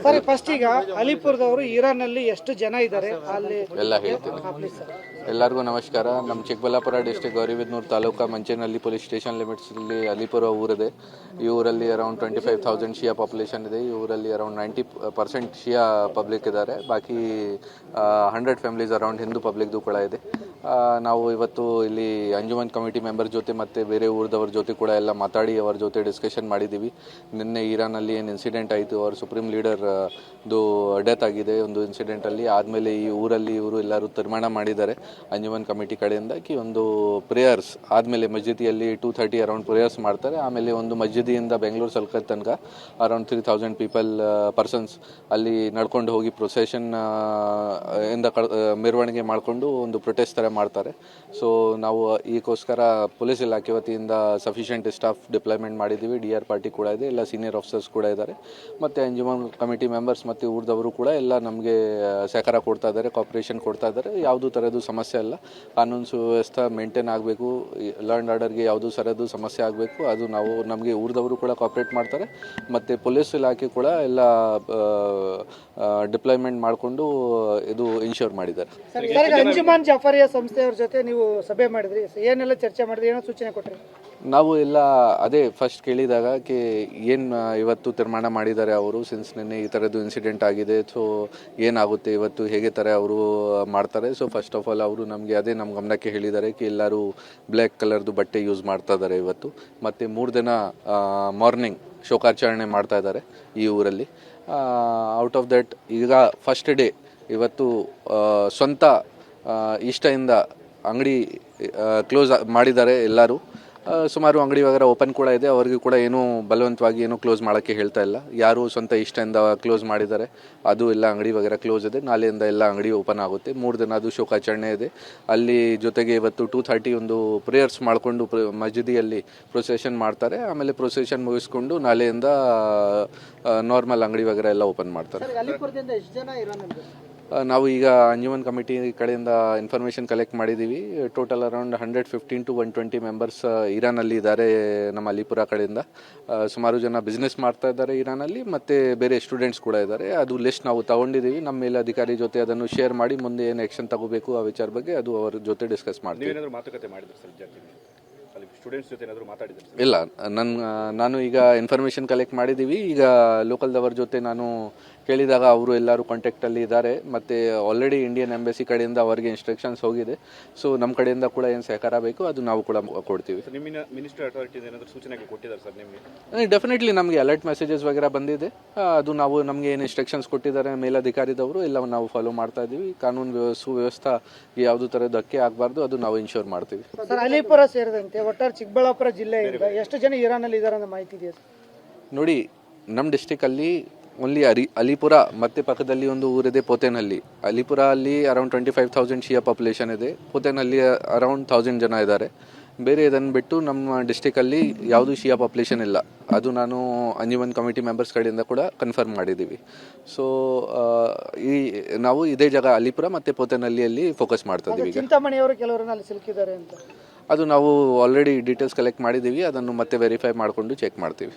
Sir first ಈಗ ಅಲಿಪುರದವರು ಇರಾನ್ನಲ್ಲಿ ಎಷ್ಟು ಜನ ಇದ್ದಾರೆ ಅಲ್ಲಿ ಎಲ್ಲ ಹೇಳ್ತೀನಿ. ಎಲ್ಲರಿಗೂ ನಮಸ್ಕಾರ. ನಮ್ಮ Chikkaballapur district Gauribidanur taluk Manchenahalli police station ಲಿಮಿಟ್ಸಲ್ಲಿ ಅಲಿಪುರ ಊರಿದೆ. ಈ ಊರಲ್ಲಿ ಅರೌಂಡ್ 25,000 ಶಿಯಾ ಪಾಪ್ಯುಲೇಷನ್ ಇದೆ. ಈ ಊರಲ್ಲಿ ಅರೌಂಡ್ 90% ಶಿಯಾ ಪಬ್ಲಿಕ್ ಇದ್ದಾರೆ. ಬಾಕಿ 100 ಫ್ಯಾಮಿಲೀಸ್ ಅರೌಂಡ್ ಹಿಂದೂ ಪಬ್ಲಿಕ್ದು ಕೂಡ ಇದೆ. ನಾವು ಇವತ್ತು ಇಲ್ಲಿ ಅಂಜುಮನ್ ಕಮಿಟಿ ಮೆಂಬರ್ ಜೊತೆ ಮತ್ತು ಬೇರೆ ಊರದವ್ರ ಜೊತೆ ಕೂಡ ಎಲ್ಲ ಮಾತಾಡಿ ಅವರ ಜೊತೆ ಡಿಸ್ಕಷನ್ ಮಾಡಿದ್ದೀವಿ. ನಿನ್ನೆ ಇರಾನಲ್ಲಿ ಏನು ಇನ್ಸಿಡೆಂಟ್ ಆಯಿತು, ಅವ್ರ ಸುಪ್ರೀಂ ಲೀಡರ್ದು ಡೆತ್ ಆಗಿದೆ ಒಂದು ಇನ್ಸಿಡೆಂಟಲ್ಲಿ. ಆದಮೇಲೆ ಈ ಊರಲ್ಲಿ ಇವರು ಎಲ್ಲರೂ ತೀರ್ಮಾನ ಮಾಡಿದ್ದಾರೆ ಅಂಜುಮನ್ ಕಮಿಟಿ ಕಡೆಯಿಂದ ಒಂದು ಪ್ರೇಯರ್ಸ್ ಆದಮೇಲೆ ಮಸ್ಜಿದಿಯಲ್ಲಿ 2:30 ಅರೌಂಡ್ ಪ್ರೇಯರ್ಸ್ ಮಾಡ್ತಾರೆ. ಆಮೇಲೆ ಒಂದು ಮಸ್ಜಿದಿಯಿಂದ ಬೆಂಗಳೂರು ಸಲ್ಕತ್ ತನಕ ಅರೌಂಡ್ 3,000 ಪರ್ಸನ್ಸ್ ಅಲ್ಲಿ ನಡ್ಕೊಂಡು ಹೋಗಿ ಪ್ರೊಸೆಷನ್ ಇಂದ ಮೆರವಣಿಗೆ ಮಾಡಿಕೊಂಡು ಒಂದು ಪ್ರೊಟೆಸ್ಟ್ ಥರ ಮಾಡ್ತಾರೆ. ಸೊ ನಾವು ಈಗೋಸ್ಕರ ಪೊಲೀಸ್ ಇಲಾಖೆ ವತಿಯಿಂದ ಸಫಿಷಿಯೆಂಟ್ ಸ್ಟಾಫ್ ಡಿಪ್ಲಾಯ್ಮೆಂಟ್ ಮಾಡಿದ್ದೀವಿ. DR ಪಾರ್ಟಿ ಕೂಡ ಇದೆ, ಎಲ್ಲ ಸೀನಿಯರ್ ಆಫೀಸರ್ಸ್ ಕೂಡ ಇದ್ದಾರೆ. ಮತ್ತು ಅಂಜುಮನ್ ಕಮಿಟಿ ಮೆಂಬರ್ಸ್ ಮತ್ತು ಊರದವರು ಕೂಡ ಎಲ್ಲ ನಮಗೆ ಸಹಕಾರ ಕೊಡ್ತಾ ಇದ್ದಾರೆ, ಕಾಪ್ರೇಷನ್ ಕೊಡ್ತಾ ಇದ್ದಾರೆ. ಯಾವುದೂ ಥರದ್ದು ಸಮಸ್ಯೆ ಇಲ್ಲ. ಕಾನೂನು ಸುವ್ಯವಸ್ಥೆ ಮೇಂಟೈನ್ ಆಗಬೇಕು, ಲಾ ಆ್ಯಂಡ್ ಆರ್ಡರ್ಗೆ ಯಾವುದೂ ಥರದ್ದು ಸಮಸ್ಯೆ ಆಗಬೇಕು, ಅದು ನಾವು ನಮಗೆ ಊರದವರು ಕೂಡ ಕಾಪ್ರೇಟ್ ಮಾಡ್ತಾರೆ. ಮತ್ತು ಪೊಲೀಸ್ ಇಲಾಖೆ ಕೂಡ ಎಲ್ಲ ಡಿಪ್ಲಾಯ್ಮೆಂಟ್ ಮಾಡಿಕೊಂಡು ಇದು ಇನ್ಶೂರ್ ಮಾಡಿದ್ದಾರೆ. ಅಂಜುಮನ್ ಜಾಫರಿಯಾ ಸಂಸ್ಥೆಯವ್ರ ಜೊತೆ ನೀವು ಸಭೆ ಮಾಡಿದ್ರಿ, ಏನೆಲ್ಲ ಚರ್ಚೆ ಮಾಡಿದ್ರಿ, ಏನೋ ಸೂಚನೆ ಕೊಟ್ರಿ? ನಾವು ಎಲ್ಲ ಅದೇ ಫಸ್ಟ್ ಕೇಳಿದಾಗ ಏನು ಇವತ್ತು ತೀರ್ಮಾನ ಮಾಡಿದ್ದಾರೆ ಅವರು, ಸಿನ್ಸ್ ನಿನ್ನೆ ಈ ಥರದ್ದು ಇನ್ಸಿಡೆಂಟ್ ಆಗಿದೆ, ಸೊ ಏನಾಗುತ್ತೆ ಇವತ್ತು, ಹೇಗೆ ಥರ ಅವರು ಮಾಡ್ತಾರೆ. ಸೊ ಫಸ್ಟ್ ಆಫ್ ಆಲ್ ಅವರು ನಮಗೆ ಅದೇ ನಮ್ಮ ಗಮನಕ್ಕೆ ಹೇಳಿದ್ದಾರೆ ಎಲ್ಲರೂ ಬ್ಲ್ಯಾಕ್ ಕಲರ್ದು ಬಟ್ಟೆ ಯೂಸ್ ಮಾಡ್ತಾ ಇದ್ದಾರೆ ಇವತ್ತು. ಮತ್ತು 3 ದಿನ ಮಾರ್ನಿಂಗ್ ಶೋಕಾಚರಣೆ ಮಾಡ್ತಾ ಇದ್ದಾರೆ ಈ ಊರಲ್ಲಿ. ಔಟ್ ಆಫ್ ದಟ್ ಈಗ ಫಸ್ಟ್ ಡೇ ಇವತ್ತು ಸ್ವಂತ ಇಷ್ಟದಿಂದ ಅಂಗಡಿ ಕ್ಲೋಸ್ ಮಾಡಿದ್ದಾರೆ ಎಲ್ಲರೂ. ಸುಮಾರು ಅಂಗಡಿ ವಗರ ಓಪನ್ ಕೂಡ ಇದೆ. ಅವರಿಗೂ ಕೂಡ ಏನೂ ಬಲವಂತವಾಗಿ ಏನೂ ಕ್ಲೋಸ್ ಮಾಡೋಕ್ಕೆ ಹೇಳ್ತಾ ಇಲ್ಲ. ಯಾರು ಸ್ವಂತ ಇಷ್ಟದಿಂದ ಕ್ಲೋಸ್ ಮಾಡಿದ್ದಾರೆ ಅದು ಎಲ್ಲ ಅಂಗಡಿ ವಗರ ಕ್ಲೋಸ್ ಇದೆ. ನಾಳೆಯಿಂದ ಎಲ್ಲ ಅಂಗಡಿ ಓಪನ್ ಆಗುತ್ತೆ. 3 ದಿನ ಅದು ಶೋಕಾಚರಣೆ ಇದೆ. ಅಲ್ಲಿ ಜೊತೆಗೆ ಇವತ್ತು 2:30 ಒಂದು ಪ್ರೇಯರ್ಸ್ ಮಾಡಿಕೊಂಡು ಮಸ್ಜಿದಿಯಲ್ಲಿ ಪ್ರೊಸೆಷನ್ ಮಾಡ್ತಾರೆ. ಆಮೇಲೆ ಪ್ರೊಸೆಷನ್ ಮುಗಿಸ್ಕೊಂಡು ನಾಳೆಯಿಂದ ನಾರ್ಮಲ್ ಅಂಗಡಿ ವಗರ ಎಲ್ಲ ಓಪನ್ ಮಾಡ್ತಾರೆ. ನಾವು ಈಗ ಅಂಜುಮನ್ ಕಮಿಟಿ ಕಡೆಯಿಂದ ಇನ್ಫಾರ್ಮೇಷನ್ ಕಲೆಕ್ಟ್ ಮಾಡಿದ್ದೀವಿ. ಟೋಟಲ್ ಅರೌಂಡ್ 115 to 120 ಮೆಂಬರ್ಸ್ ಇರಾನಲ್ಲಿ ಇದ್ದಾರೆ ನಮ್ಮ ಅಲಿಪುರ ಕಡೆಯಿಂದ. ಸುಮಾರು ಜನ ಬಿಸ್ನೆಸ್ ಮಾಡ್ತಾ ಇದ್ದಾರೆ ಇರಾನಲ್ಲಿ, ಮತ್ತು ಬೇರೆ ಸ್ಟೂಡೆಂಟ್ಸ್ ಕೂಡ ಇದ್ದಾರೆ. ಅದು ಲಿಸ್ಟ್ ನಾವು ತಗೊಂಡಿದ್ದೀವಿ. ನಮ್ಮ ಮೇಲಧಿಕಾರಿ ಜೊತೆ ಅದನ್ನು ಶೇರ್ ಮಾಡಿ ಮುಂದೆ ಏನು ಆ್ಯಕ್ಷನ್ ತಗೋಬೇಕು ಆ ವಿಚಾರ ಬಗ್ಗೆ ಅದು ಅವ್ರ ಜೊತೆ ಡಿಸ್ಕಸ್ ಮಾಡ್ತೀವಿ. ಇಲ್ಲ, ನಾನು ಈಗ ಇನ್ಫಾರ್ಮೇಷನ್ ಕಲೆಕ್ಟ್ ಮಾಡಿದ್ದೀವಿ. ಈಗ ಲೋಕಲ್ದವ್ರ ಜೊತೆ ನಾನು ಕೇಳಿದಾಗ ಅವರು ಎಲ್ಲರೂ ಕಾಂಟ್ಯಾಕ್ಟಲ್ಲಿ ಇದ್ದಾರೆ. ಮತ್ತು ಆಲ್ರೆಡಿ ಇಂಡಿಯನ್ ಎಂಬಸಿ ಕಡೆಯಿಂದ ಅವರಿಗೆ ಇನ್ಸ್ಟ್ರಕ್ಷನ್ಸ್ ಹೋಗಿದೆ. ಸೊ ನಮ್ಮ ಕಡೆಯಿಂದ ಕೂಡ ಏನು ಸಹಕಾರ ಬೇಕು ಅದು ನಾವು ಕೂಡ ಕೊಡ್ತೀವಿ. ಡೆಫಿನೆಟ್ಲಿ ನಮಗೆ ಅಲರ್ಟ್ ಮೆಸೇಜಸ್ ವಗೇರಾ ಬಂದಿದೆ. ಅದು ನಾವು ನಮಗೆ ಏನು ಇನ್ಸ್ಟ್ರಕ್ಷನ್ಸ್ ಕೊಟ್ಟಿದ್ದಾರೆ ಮೇಲಧಿಕಾರಿದವರು ಎಲ್ಲ ನಾವು ಫಾಲೋ ಮಾಡ್ತಾ ಇದ್ದೀವಿ. ಕಾನೂನು ಸುವ್ಯವಸ್ಥೆ ಯಾವುದೂ ಥರ ಧಕ್ಕೆ ಆಗಬಾರ್ದು, ಅದು ನಾವು ಇನ್ಶೂರ್ ಮಾಡ್ತೀವಿ. ಅಲಿಪುರ ಸೇರಿದಂತೆ ಒಟ್ಟಾರೆ ಚಿಕ್ಕಬಳ್ಳಾಪುರ ಜಿಲ್ಲೆಯಿಂದ ಎಷ್ಟು ಜನ ಇರಾನಲ್ಲಿ ಇದ್ದಾರೆ ಅನ್ನೋ ಮಾಹಿತಿ ಇದೆಯಾ? ನೋಡಿ, ನಮ್ಮ ಡಿಸ್ಟಿಕಲ್ಲಿ ಓನ್ಲಿ ಅಲಿಪುರ ಮತ್ತು ಪಕ್ಕದಲ್ಲಿ ಒಂದು ಊರಿದೆ ಪೋತೇನಹಳ್ಳಿ. ಅಲಿಪುರ ಅಲ್ಲಿ ಅರೌಂಡ್ 25,000 ಶಿಯಾ ಪಾಪ್ಯುಲೇಷನ್ ಇದೆ. ಪೋತೇನಹಳ್ಳಿ ಅರೌಂಡ್ 1,000 ಜನ ಇದ್ದಾರೆ. ಬೇರೆ ಇದನ್ನು ಬಿಟ್ಟು ನಮ್ಮ ಡಿಸ್ಟಿಕಲ್ಲಿ ಯಾವುದೂ ಶಿಯಾ ಪಾಪ್ಯುಲೇಷನ್ ಇಲ್ಲ. ಅದು ನಾನು ಅಂಜುಮನ್ ಕಮಿಟಿ ಮೆಂಬರ್ಸ್ ಕಡೆಯಿಂದ ಕೂಡ ಕನ್ಫರ್ಮ್ ಮಾಡಿದ್ದೀವಿ. ಸೊ ನಾವು ಇದೇ ಜಾಗ ಅಲಿಪುರ ಮತ್ತು ಪೋತೇನಹಳ್ಳಿಯಲ್ಲಿ ಫೋಕಸ್ ಮಾಡ್ತಾ ಇದ್ದೀವಿ. ಈಗ ಚಿಂತಾಮಣಿಯವರು ಕೆಲವರನ್ನ ಅಲ್ಲಿ ಸಿಲುಕಿದ್ದಾರೆ ಅಂತ ಅದು ನಾವು ಆಲ್ರೆಡಿ ಡೀಟೇಲ್ಸ್ ಕಲೆಕ್ಟ್ ಮಾಡಿದ್ದೀವಿ. ಅದನ್ನು ಮತ್ತೆ ವೆರಿಫೈ ಮಾಡಿಕೊಂಡು ಚೆಕ್ ಮಾಡ್ತೀವಿ.